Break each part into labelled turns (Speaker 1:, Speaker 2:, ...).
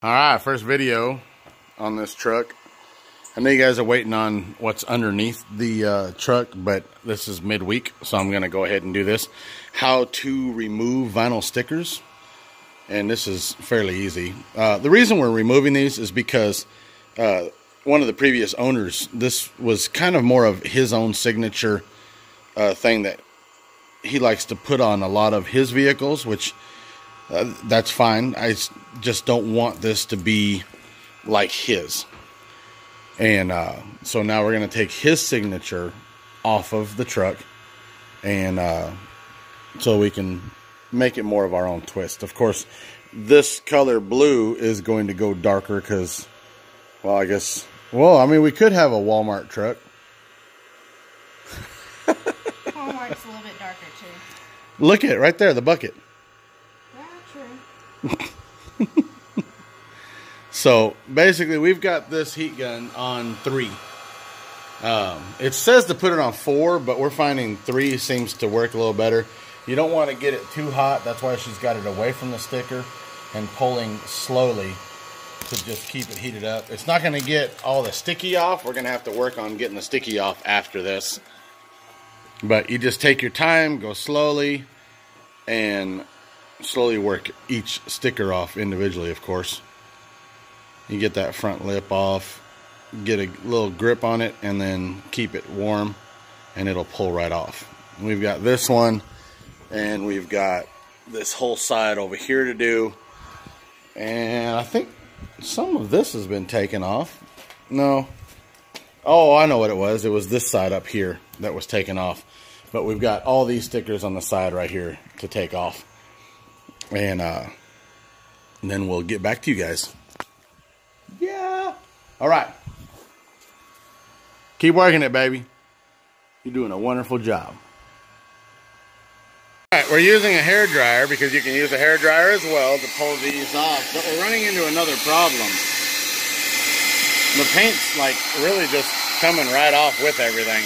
Speaker 1: Alright, first video on this truck. I know you guys are waiting on what's underneath the truck, but this is midweek, so I'm going to go ahead and do this. How to remove vinyl stickers. And this is fairly easy. The reason we're removing these is because one of the previous owners, this was kind of more of his own signature thing that he likes to put on a lot of his vehicles, which that's fine. I just don't want this to be like his. And so now we're going to take his signature off of the truck, and so we can make it more of our own twist. Of course, this color blue is going to go darker because, well, I mean, we could have a Walmart truck.
Speaker 2: Walmart's a little bit darker too.
Speaker 1: Look at it right there, the bucket. So basically we've got this heat gun on 3. It says to put it on 4, but we're finding 3 seems to work a little better. You don't want to get it too hot. That's why she's got it away from the sticker and pulling slowly to just keep it heated up. It's not going to get all the sticky off. We're going to have to work on getting the sticky off after this. But you just take your time, go slowly, and slowly work each sticker off individually, of course. You get that front lip off, get a little grip on it, and then keep it warm, and it'll pull right off. We've got this one, and we've got this whole side over here to do. And I think some of this has been taken off. No. Oh, I know what it was. It was this side up here that was taken off. But we've got all these stickers on the side right here to take off. And then we'll get back to you guys. Yeah. All right. Keep working it, baby. You're doing a wonderful job. All right, we're using a hairdryer because you can use a hairdryer as well to pull these off. But we're running into another problem. The paint's like really just coming right off with everything.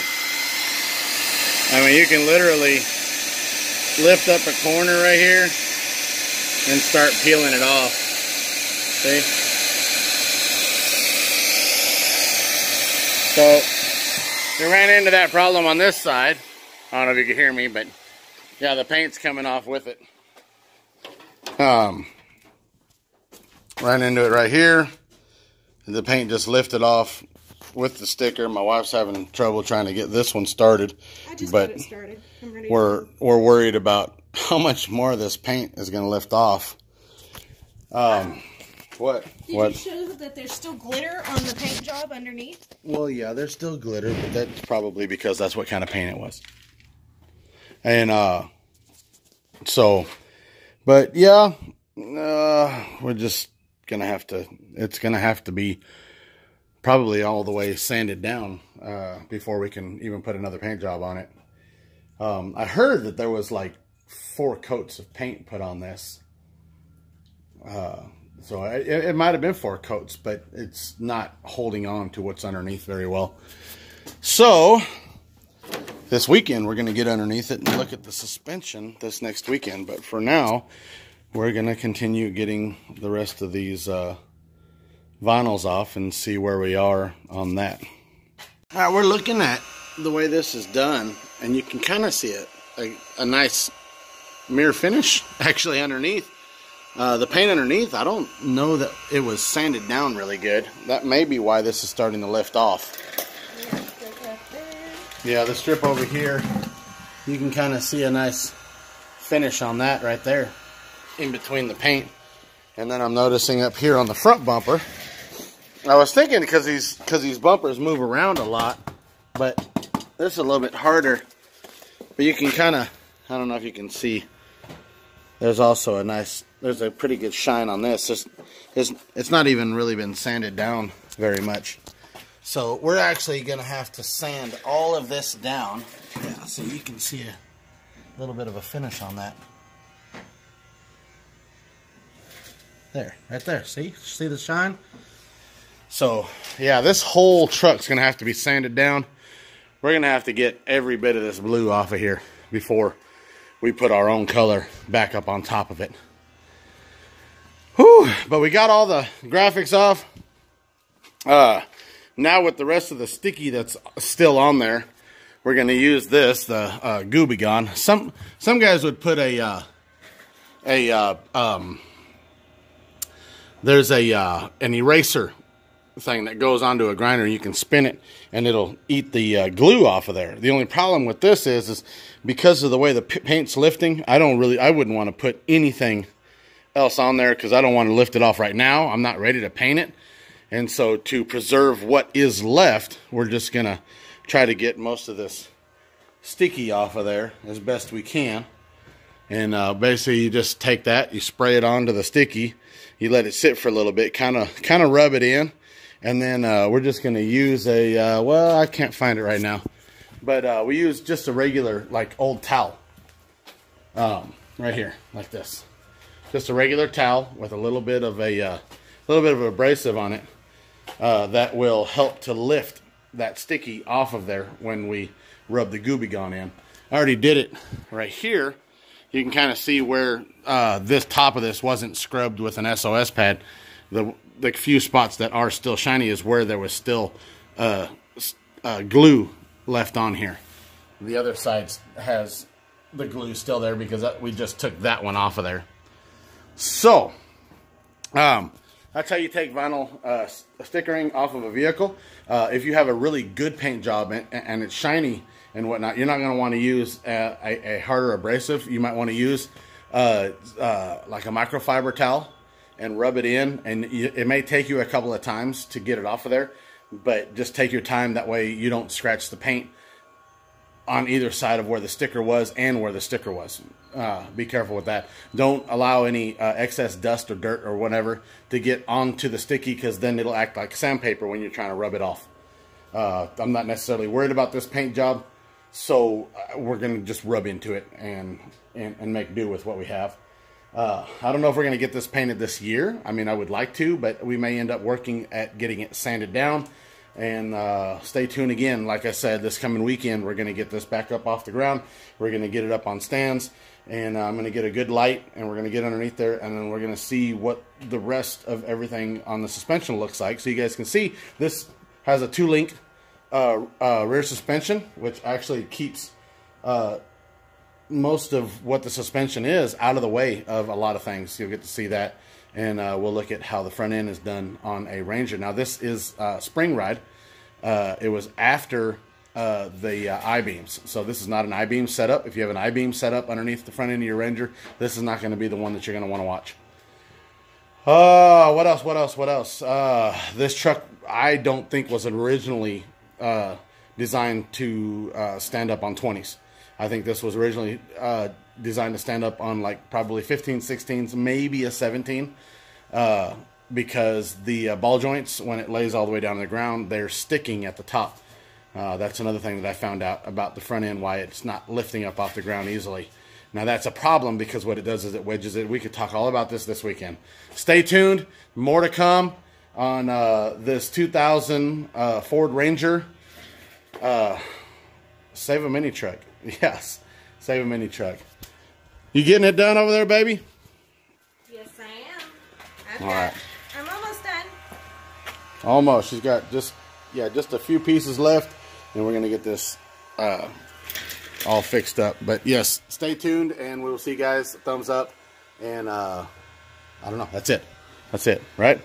Speaker 1: I mean, you can literally lift up a corner right here and start peeling it off. See? So, we ran into that problem on this side. I don't know if you can hear me, but yeah, the paint's coming off with it. Ran into it right here. The paint just lifted off with the sticker. My wife's having trouble trying to get this one started.
Speaker 2: I just got it started. I'm ready.
Speaker 1: We're worried about how much more of this paint is going to lift off. What?
Speaker 2: Did you show that there's still glitter on the paint job underneath?
Speaker 1: Well, yeah, there's still glitter, but that's probably because that's what kind of paint it was. And, so, but yeah, we're just going to have to, it's going to have to be probably all the way sanded down, before we can even put another paint job on it. I heard that there was like 4 coats of paint put on this. So it might have been 4 coats, but it's not holding on to what's underneath very well. So this weekend we're going to get underneath it and look at the suspension this next weekend. But for now, we're going to continue getting the rest of these vinyls off and see where we are on that. All right, we're looking at the way this is done, and you can kind of see it, a nice mirror finish actually underneath. The paint underneath, I don't know that it was sanded down really good. That may be why this is starting to lift off. Yeah, the strip over here, you can kind of see a nice finish on that right there in between the paint. And then I'm noticing up here on the front bumper, I was thinking because these bumpers move around a lot, but this is a little bit harder. But you can kind of, I don't know if you can see, there's also a nice, there's a pretty good shine on this. It's not even really been sanded down very much. So we're actually going to have to sand all of this down. Yeah, so you can see a little bit of a finish on that. There, right there. See the shine? So, yeah, this whole truck's going to have to be sanded down. We're going to have to get every bit of this blue off of here before we put our own color back up on top of it. Whew, but we got all the graphics off. Now with the rest of the sticky that's still on there, we're going to use this, the Gooby-Gon. Some guys would put there's an eraser thing that goes onto a grinder. You can spin it and it'll eat the glue off of there. The only problem with this is because of the way the paint's lifting, I wouldn't want to put anything else on there because I don't want to lift it off right now. I'm not ready to paint it. And so to preserve what is left, we're just going to try to get most of this sticky off of there as best we can. And basically you just take that, you spray it onto the sticky, you let it sit for a little bit, kind of rub it in. And then we're just going to use a, well, I can't find it right now. But we use just a regular, like, old towel. Right here, like this. Just a regular towel with a little bit of abrasive on it. That will help to lift that sticky off of there when we rub the Gooby-Gon in. I already did it right here. You can kind of see where this top of this wasn't scrubbed with an SOS pad. The few spots that are still shiny is where there was still glue left on here. The other side has the glue still there because we just took that one off of there. So, that's how you take vinyl stickering off of a vehicle. If you have a really good paint job and it's shiny and whatnot, you're not going to want to use a harder abrasive. You might want to use like a microfiber towel and rub it in. And it may take you a couple of times to get it off of there, but just take your time. That way you don't scratch the paint on either side of where the sticker was and where the sticker was. Be careful with that. Don't allow any excess dust or dirt or whatever to get onto the sticky, because then it'll act like sandpaper when you're trying to rub it off. I'm not necessarily worried about this paint job, so we're going to just rub into it and make do with what we have. I don't know if we're going to get this painted this year. I mean, I would like to, but we may end up working at getting it sanded down. And stay tuned again. Like I said, this coming weekend, we're going to get this back up off the ground. We're going to get it up on stands. And I'm going to get a good light, and we're going to get underneath there. And then we're going to see what the rest of everything on the suspension looks like. So you guys can see this has a 2-link rear suspension, which actually keeps most of what the suspension is out of the way of a lot of things. You'll get to see that. And we'll look at how the front end is done on a Ranger. Now, this is spring ride. It was after the I-beams. So this is not an I-beam setup. If you have an I-beam setup underneath the front end of your Ranger, this is not going to be the one that you're going to want to watch. What else? This truck, I don't think was originally designed to stand up on 20s. I think this was originally designed to stand up on like probably 15, 16s, maybe a 17, because the ball joints, when it lays all the way down to the ground, they're sticking at the top. That's another thing that I found out about the front end, why it's not lifting up off the ground easily. Now that's a problem because what it does is it wedges it. We could talk all about this weekend. Stay tuned. More to come on this 2000 Ford Ranger. Save a mini truck. Yes, save a mini truck. You getting it done over there, baby?
Speaker 2: Yes, I am.
Speaker 1: All right.
Speaker 2: I'm almost done.
Speaker 1: Almost. She's got just a few pieces left, and we're gonna get this all fixed up. But yes, stay tuned, and we will see you guys. Thumbs up, and I don't know. That's it. Right?